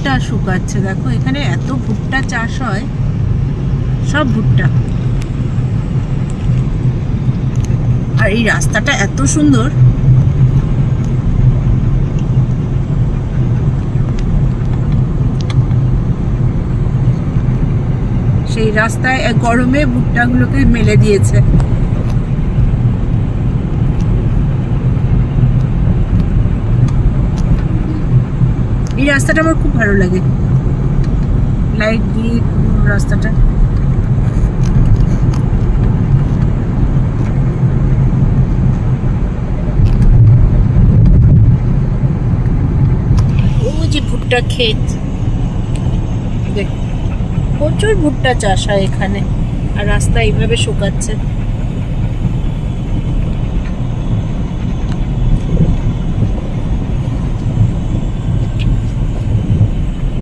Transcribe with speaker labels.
Speaker 1: ভুট্টা শুকাচ্ছে। দেখো এখানে এত ভুট্টা চাষ হয়, সব ভুট্টা। আর এই রাস্তাটা এত সুন্দর, সেই রাস্তায় গরমে ভুট্টাগুলোকে মেলে দিয়েছে। এই রাস্তাটা আমার খুব ভালো লাগে, লাইট দিয়ে রাস্তাটা। ওই যে ভুট্টা ক্ষেত, দেখ প্রচুর ভুট্টা চাষ হয় এখানে, আর রাস্তা এইভাবে শুকাচ্ছে।